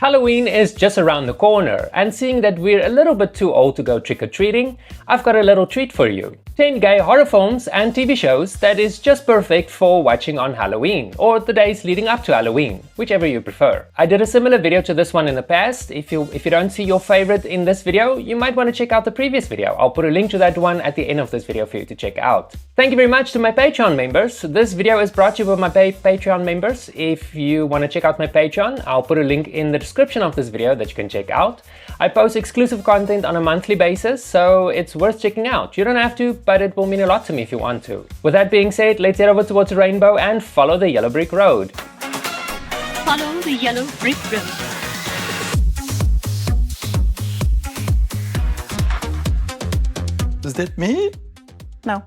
Halloween is just around the corner, and seeing that we're a little bit too old to go trick-or-treating, I've got a little treat for you. 10 gay horror films and TV shows that is just perfect for watching on Halloween, or the days leading up to Halloween, whichever you prefer. I did a similar video to this one in the past. If you don't see your favorite in this video, you might want to check out the previous video. I'll put a link to that one at the end of this video for you to check out. Thank you very much to my Patreon members. This video is brought to you by my Patreon members. If you want to check out my Patreon, I'll put a link in the description of this video that you can check out. I post exclusive content on a monthly basis, so it's worth checking out. You don't have to, but it will mean a lot to me if you want to. With that being said, let's head over towards the rainbow and follow the yellow brick road. Follow the yellow brick road. Is that me? No.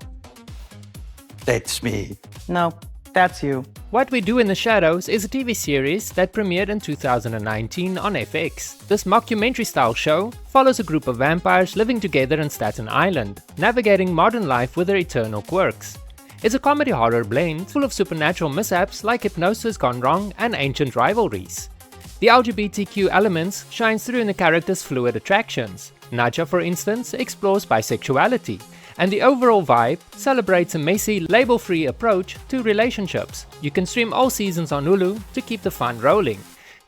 That's me. No, that's you. What We Do in the Shadows is a TV series that premiered in 2019 on FX. This mockumentary-style show follows a group of vampires living together in Staten Island, navigating modern life with their eternal quirks. It's a comedy-horror blend full of supernatural mishaps like hypnosis gone wrong and ancient rivalries. The LGBTQ elements shines through in the characters' fluid attractions. Nadja, for instance, explores bisexuality, and the overall vibe celebrates a messy, label-free approach to relationships. You can stream all seasons on Hulu to keep the fun rolling.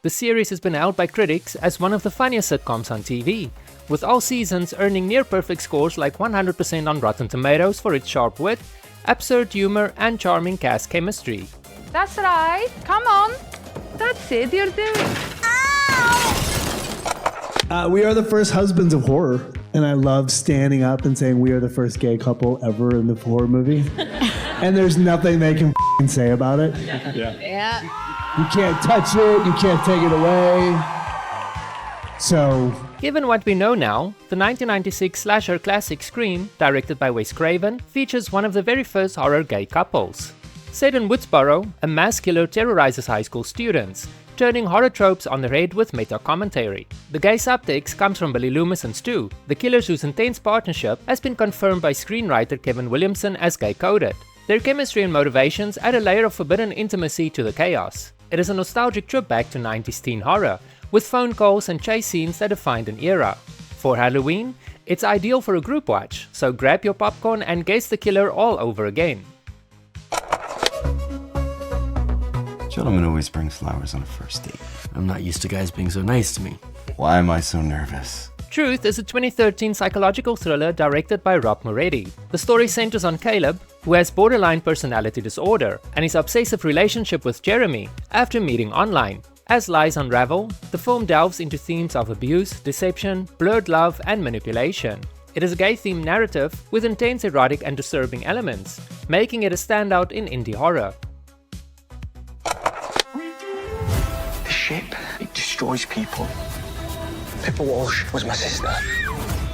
The series has been hailed by critics as one of the funniest sitcoms on TV, with all seasons earning near-perfect scores like 100% on Rotten Tomatoes for its sharp wit, absurd humor, and charming cast chemistry. That's right. Come on. That's it. You're doing. We are the first husbands of horror, and I love standing up and saying we are the first gay couple ever in the horror movie. And there's nothing they can say about it. Yeah. You can't touch it, you can't take it away. So, Given what we know now, the 1996 slasher classic Scream, directed by Wes Craven, features one of the very first horror gay couples. Set in Woodsboro, a mass killer terrorizes high school students, turning horror tropes on their head with meta-commentary. The gay subtext comes from Billy Loomis and Stu, the killers whose intense partnership has been confirmed by screenwriter Kevin Williamson as gay-coded. Their chemistry and motivations add a layer of forbidden intimacy to the chaos. It is a nostalgic trip back to 90s teen horror, with phone calls and chase scenes that defined an era. For Halloween, it's ideal for a group watch, so grab your popcorn and guess the killer all over again. Gentleman always brings flowers on a first date. I'm not used to guys being so nice to me. Why am I so nervous? Truth is a 2013 psychological thriller directed by Rob Moretti. The story centers on Caleb, who has borderline personality disorder, and his obsessive relationship with Jeremy after meeting online. As lies unravel, the film delves into themes of abuse, deception, blurred love, and manipulation. It is a gay-themed narrative with intense erotic and disturbing elements, making it a standout in indie horror. The ship, it destroys people. Pippa Walsh was my sister.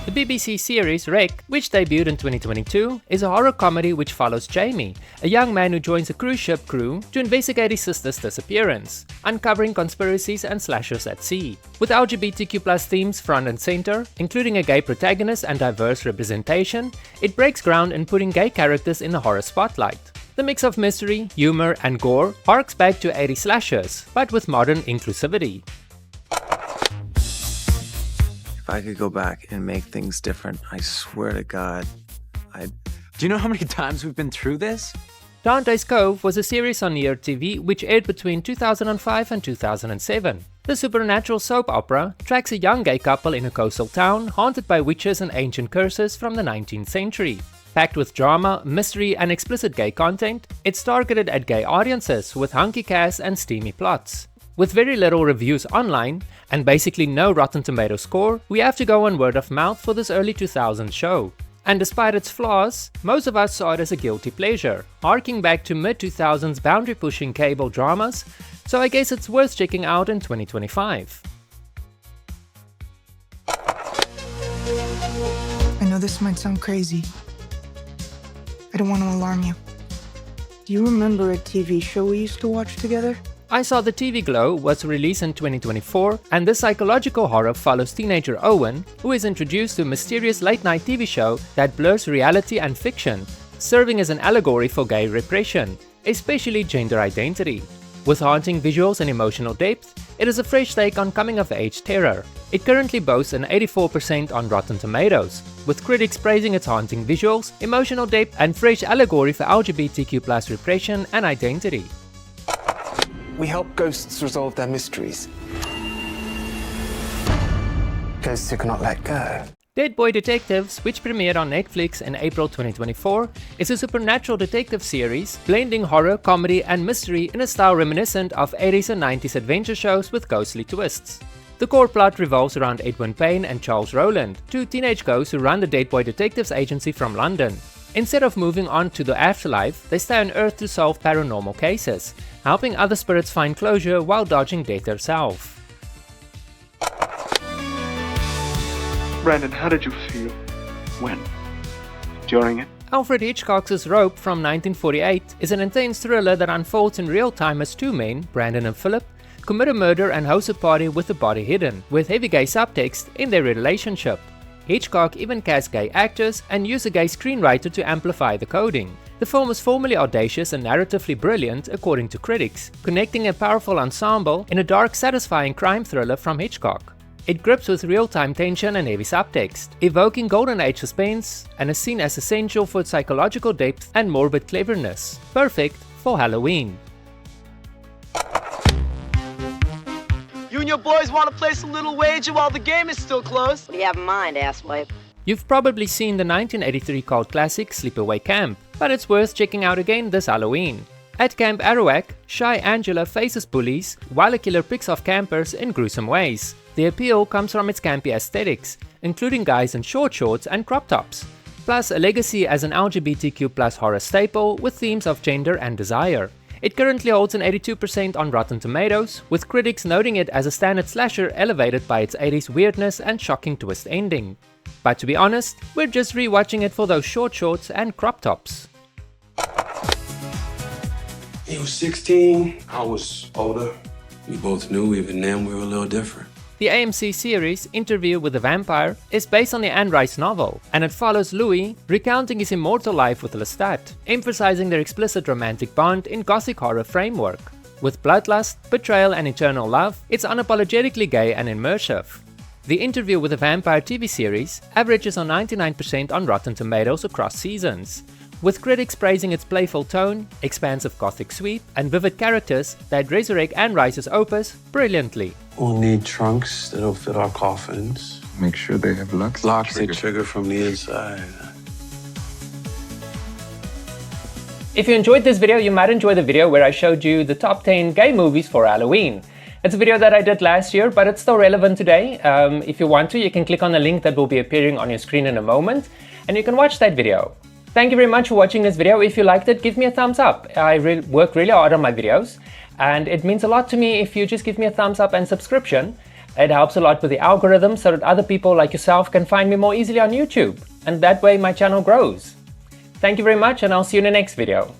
The BBC series Wreck, which debuted in 2022, is a horror comedy which follows Jamie, a young man who joins a cruise ship crew to investigate his sister's disappearance, uncovering conspiracies and slashers at sea. With LGBTQ+ themes front and center, including a gay protagonist and diverse representation, it breaks ground in putting gay characters in the horror spotlight. The mix of mystery, humor, and gore harks back to 80s slashers, but with modern inclusivity. If I could go back and make things different, I swear to God, I'd... Do you know how many times we've been through this? Dante's Cove was a series on EDUΔRD which aired between 2005 and 2007. The supernatural soap opera tracks a young gay couple in a coastal town haunted by witches and ancient curses from the 19th century. Packed with drama, mystery, and explicit gay content, it's targeted at gay audiences with hunky casts and steamy plots. With very little reviews online, and basically no Rotten Tomatoes score, we have to go on word of mouth for this early 2000s show. And despite its flaws, most of us saw it as a guilty pleasure, harking back to mid-2000s boundary-pushing cable dramas, so I guess it's worth checking out in 2025. I know this might sound crazy. I don't want to alarm you. Do you remember a TV show we used to watch together? I Saw the TV Glow was released in 2024, and this psychological horror follows teenager Owen, who is introduced to a mysterious late-night TV show that blurs reality and fiction, serving as an allegory for gay repression, especially gender identity. With haunting visuals and emotional depth, it is a fresh take on coming-of-age terror. It currently boasts an 84% on Rotten Tomatoes, with critics praising its haunting visuals, emotional depth, and fresh allegory for LGBTQ+ repression and identity. We help ghosts resolve their mysteries. Ghosts who cannot let go. Dead Boy Detectives, which premiered on Netflix in April 2024, is a supernatural detective series blending horror, comedy, and mystery in a style reminiscent of 80s and 90s adventure shows with ghostly twists. The core plot revolves around Edwin Payne and Charles Rowland, two teenage ghosts who run the Dead Boy Detectives agency from London. Instead of moving on to the afterlife, they stay on Earth to solve paranormal cases, helping other spirits find closure while dodging death herself. Brandon, how did you feel? When? During it? Alfred Hitchcock's Rope from 1948 is an intense thriller that unfolds in real time as two men, Brandon and Philip, commit a murder and host a party with the body hidden, with heavy gay subtext in their relationship. Hitchcock even cast gay actors and used a gay screenwriter to amplify the coding. The film is formally audacious and narratively brilliant according to critics, connecting a powerful ensemble in a dark, satisfying crime thriller from Hitchcock. It grips with real-time tension and heavy subtext, evoking golden age suspense, and is seen as essential for its psychological depth and morbid cleverness, perfect for Halloween. You and your boys want to place a little wager while the game is still closed? What do you have in mind, asswipe? You've probably seen the 1983 cult classic Sleepaway Camp, but it's worth checking out again this Halloween. At Camp Arawak, shy Angela faces bullies while a killer picks off campers in gruesome ways. The appeal comes from its campy aesthetics, including guys in short shorts and crop tops, plus a legacy as an LGBTQ+ horror staple with themes of gender and desire. It currently holds an 82% on Rotten Tomatoes, with critics noting it as a standard slasher elevated by its 80s weirdness and shocking twist ending. But to be honest, we're just rewatching it for those short shorts and crop tops. He was 16, I was older. We both knew even then we were a little different. The AMC series Interview with the Vampire is based on the Anne Rice novel, and it follows Louis recounting his immortal life with Lestat, emphasizing their explicit romantic bond in gothic horror framework. With bloodlust, betrayal, and eternal love, it's unapologetically gay and immersive. The Interview with the Vampire TV series averages on 99% on Rotten Tomatoes across seasons, with critics praising its playful tone, expansive gothic sweep, and vivid characters that resurrect Anne Rice's opus brilliantly. We'll need trunks that'll fit our coffins. Make sure they have locks. Locks that trigger from the inside. If you enjoyed this video, you might enjoy the video where I showed you the top 10 gay movies for Halloween. It's a video that I did last year, but it's still relevant today. If you want to, you can click on the link that will be appearing on your screen in a moment, and you can watch that video. Thank you very much for watching this video. If you liked it, give me a thumbs up. I work really hard on my videos, and it means a lot to me if you just give me a thumbs up and subscription. It helps a lot with the algorithm so that other people like yourself can find me more easily on YouTube, and that way my channel grows. Thank you very much, and I'll see you in the next video.